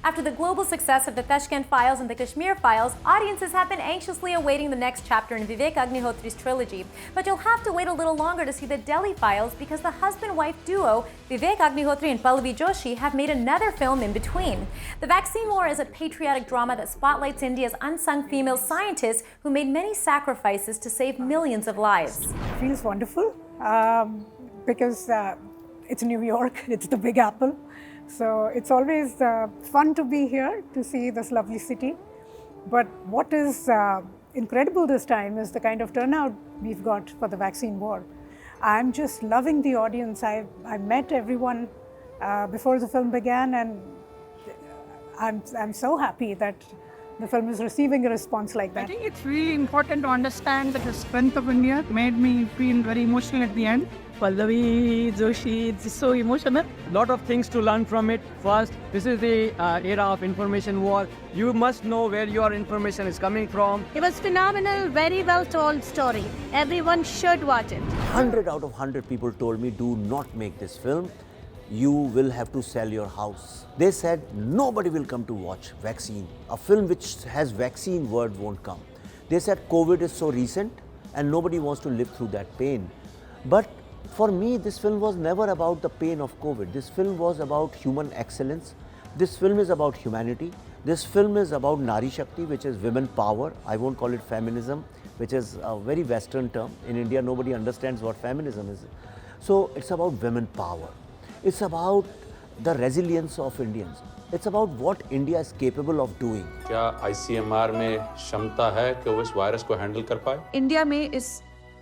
After the global success of the Tashkent Files and the Kashmir Files, audiences have been anxiously awaiting the next chapter in Vivek Agnihotri's trilogy. But you'll have to wait a little longer to see the Delhi Files because the husband-wife duo, Vivek Agnihotri and Pallavi Joshi, have made another film in between. The Vaccine War is a patriotic drama that spotlights India's unsung female scientists who made many sacrifices to save millions of lives. It feels wonderful because it's New York, it's the Big Apple. So it's always fun to be here to see this lovely city. But what is incredible this time is the kind of turnout we've got for the Vaccine War. I'm just loving the audience. I met everyone before the film began, and I'm so happy that the film is receiving a response like that. I think it's really important to understand that the strength of India made me feel very emotional at the end. Pallavi Joshi, it's so emotional. Lot of things to learn from it. First, this is the era of information war. You must know where your information is coming from. It was phenomenal, very well told story. Everyone should watch it. 100 out of 100 people told me, do not make this film. You will have to sell your house. They said nobody will come to watch Vaccine. A film which has vaccine word won't come. They said COVID is so recent and nobody wants to live through that pain. But for me, this film was never about the pain of COVID. This film was about human excellence. This film is about humanity. This film is about Nari Shakti, which is women power. I won't call it feminism, which is a very Western term. In India, nobody understands what feminism is. So it's about women power. It's about the resilience of Indians. It's about what India is capable of doing. क्या ICMR में क्षमता है कि वो इस virus को handle कर पाए? इंडिया में इस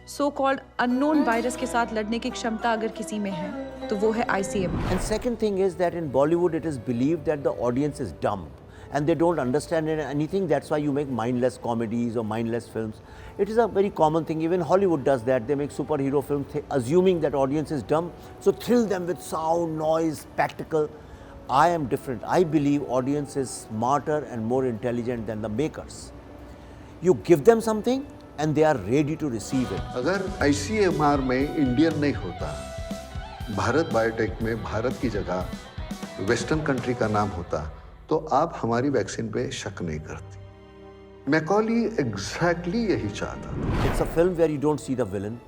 सो कॉल्ड अननोन वायरस के साथ लड़ने की क्षमता अगर किसी में है तो वो है ICMR. And second thing is that in Bollywood it is believed that the audience is dumb and they don't understand anything. That's why you make mindless comedies or mindless films. It is a very common thing. Even Hollywood does that. They make superhero films assuming that audience is dumb. So thrill them with sound, noise, spectacle. I am different. I believe audience is smarter and more intelligent than the makers. You give them something and they are ready to receive it. अगर ICMR में Indian नहीं होता, Bharat biotech में भारत की जगह western country का नाम होता, तो आप हमारी वैक्सीन पे शक नहीं करती. मैकॉली एग्जैक्टली यही चाहता. It's a film where you don't see the villain,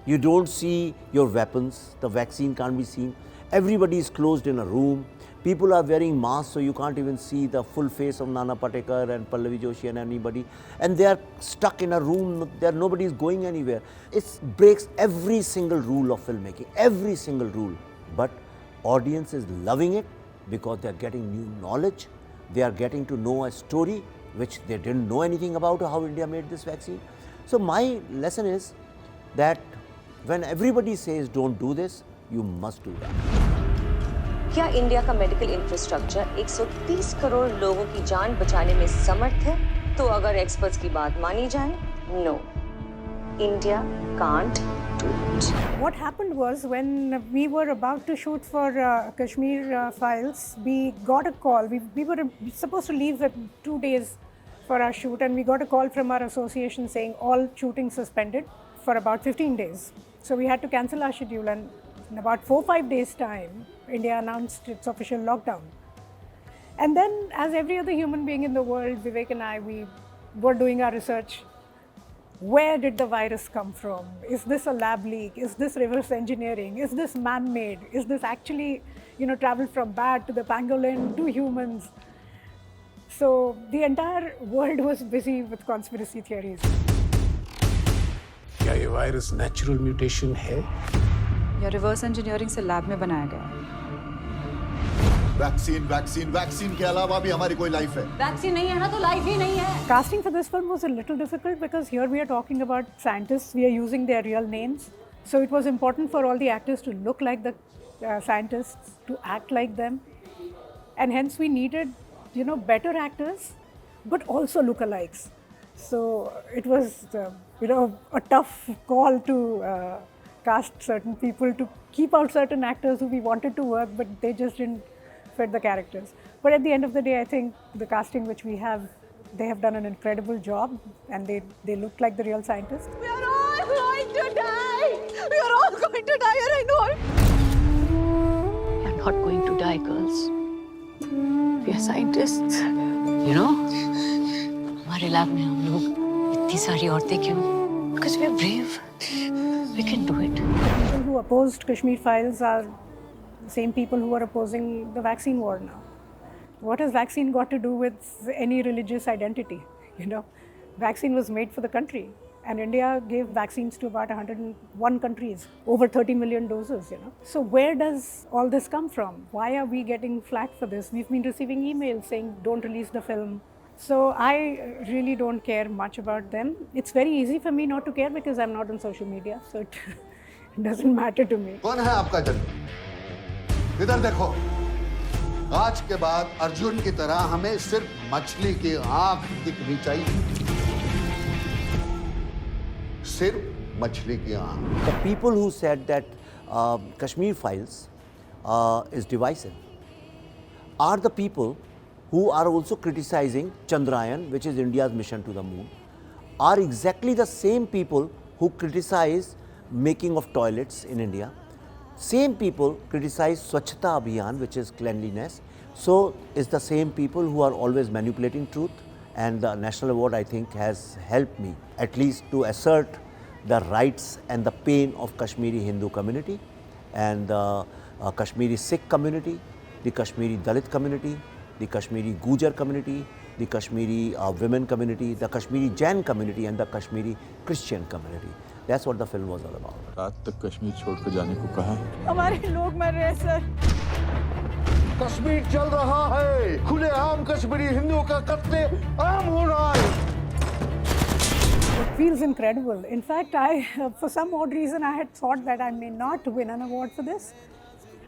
you don't see your weapons, the vaccine can't be seen. Everybody is closed in a room. People are wearing masks, so you can't even see the full face of Nana Patekar and Pallavi Joshi and anybody. And they are stuck in a room. Nobody is going anywhere. It breaks every single rule of filmmaking, every single rule. But audience is loving it because they are getting new knowledge. They are getting to know a story which they didn't know anything about, how India made this vaccine. So my lesson is that when everybody says don't do this, you must do that. क्या India का medical infrastructure 130 crore लोगों की जान बचाने में समर्थ है? तो अगर एक्सपर्ट्स की बात मानी जाए, no, India can't do it. What happened was when we were about to shoot for Kashmir Files, we got a call. We were supposed to leave at 2 days for our shoot, and we got a call from our association saying all shooting suspended for about 15 days. So we had to cancel our schedule, and in about 4-5 days' time, India announced its official lockdown. And then, as every other human being in the world, Vivek and I, we were doing our research. Where did the virus come from? Is this a lab leak? Is this reverse engineering? Is this man-made? Is this actually, traveled from bat to the pangolin to humans? So the entire world was busy with conspiracy theories. क्या ये virus natural mutation है या reverse engineering से lab में बनाया गया है? Vaccine के अलावा भी हमारी कोई लाइफ है. वैक्सीन नहीं है ना तो लाइफ ही नहीं है. Casting for this film was a little difficult because here we are talking about scientists. We are using their real names. So it was important for all the actors to look like the scientists, to act like them. And hence we needed, better actors, but also lookalikes. So it was, a tough call to cast certain people, to keep out certain actors who we wanted to work, but they just didn't fit the characters. But at the end of the day, I think the casting which we have, they have done an incredible job, and they look like the real scientists. We are all going to die! We are all going to die, and I know it! You're not going to die, girls. We are scientists. You know, हमारे lab में हम लोग इतनी सारी औरतें क्यों? Because we are brave. We can do it. The people who opposed Kashmir Files are the same people who are opposing the vaccine war now. What has vaccine got to do with any religious identity? You know, vaccine was made for the country. And India gave vaccines to about 101 countries, over 30 million doses, you know. So where does all this come from? Why are we getting flack for this? We've been receiving emails saying, don't release the film. So I really don't care much about them. It's very easy for me not to care because I'm not on social media, so it doesn't matter to me. कौन है आपका जन्म? इधर देखो। आज के बाद अर्जुन की तरह हमें सिर्फ मछली की आंख दिखनी चाहिए। सिर्फ मछली की आंख। The people who said that Kashmir Files is divisive are the people who are also criticizing Chandrayaan, which is India's mission to the moon, are exactly the same people who criticize making of toilets in India. Same people criticize Swachhata Abhiyan, which is cleanliness. So it's the same people who are always manipulating truth. And the National Award, I think, has helped me at least to assert the rights and the pain of Kashmiri Hindu community and the Kashmiri Sikh community, the Kashmiri Dalit community, the Kashmiri Gujar community, the Kashmiri women community, the Kashmiri Jain community and the Kashmiri Christian community. That's what the film was all about. रात तक कश्मीर छोड़कर जाने को कहा है। हमारे लोग मर रहे हैं सर। कश्मीर चल रहा है। खुलेआम कश्मीरी हिंदुओं का कत्ले आम हो रहा है। It feels incredible. In fact, for some odd reason, I had thought that I may not win an award for this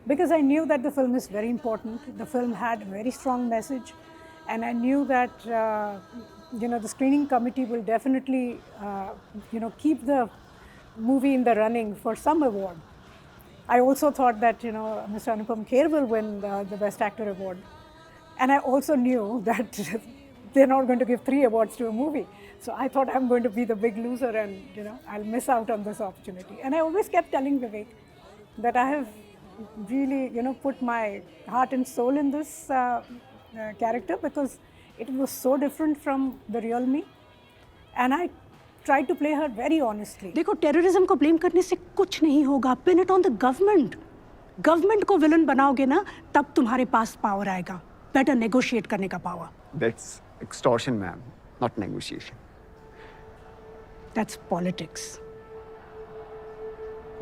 because I knew that the film is very important. The film had a very strong message, and I knew that the screening committee will definitely keep the movie in the running for some award. I also thought that Mr. Anupam Kher will win the Best Actor award, and I also knew that they're not going to give 3 awards to a movie. So I thought I'm going to be the big loser and I'll miss out on this opportunity. And I always kept telling Vivek that I have really put my heart and soul in this character because it was so different from the real me. And I tried to play her very honestly. देखो terrorism को blame करने से कुछ नहीं होगा. Pin it on the government. Government को villain बनाओगे ना तब तुम्हारे पास power आएगा. Better negotiate करने का power. That's extortion, ma'am, not negotiation. That's politics.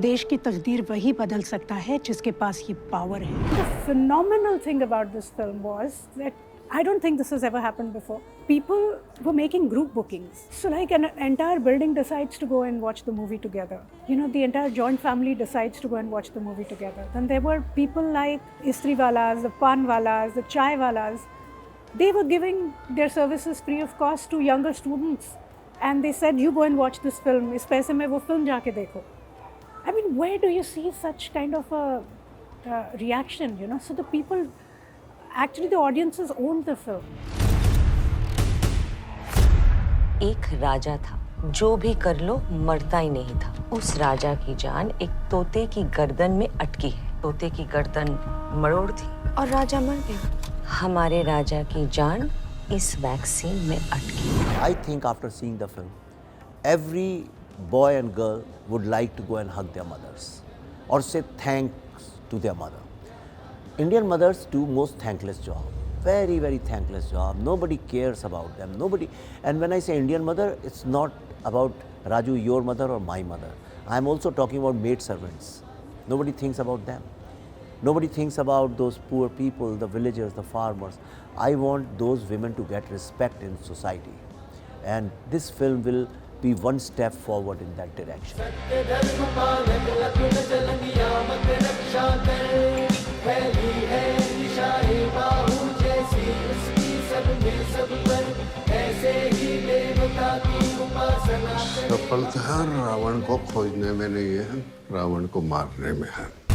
देश की तकदीर वही बदल सकता है जिसके पास ये power है. The phenomenal thing about this film was that I don't think this has ever happened before. People were making group bookings. So like an entire building decides to go and watch the movie together. The entire joint family decides to go and watch the movie together. Then there were people like istriwalas, the panwalas, the chaiwalas. They were giving their services free of cost to younger students. And they said, you go and watch this film. Is paise mein wo film jaake dekho. I mean, where do you see such kind of a reaction, So the people, actually the audiences owned the film. एक राजा था, जो भी कर लो मरता ही नहीं था। उस राजा की जान एक तोते की गर्दन में अटकी है। तोते की गर्दन मरोड़ थी और राजा मर गया। हमारे राजा की जान इस वैक्सीन में अटकी। I think after seeing the film, every boy and girl would like to go and hug their mothers or say thanks to their mother. Indian mothers do most thankless job. Very, very thankless job. Nobody cares about them. Nobody. And when I say Indian mother, it's not about Raju, your mother or my mother. I'm also talking about maid servants. Nobody thinks about them. Nobody thinks about those poor people, the villagers, the farmers. I want those women to get respect in society. And this film will be one step forward in that direction. सफलता रावण को खोजने में नहीं है, रावण को मारने में है।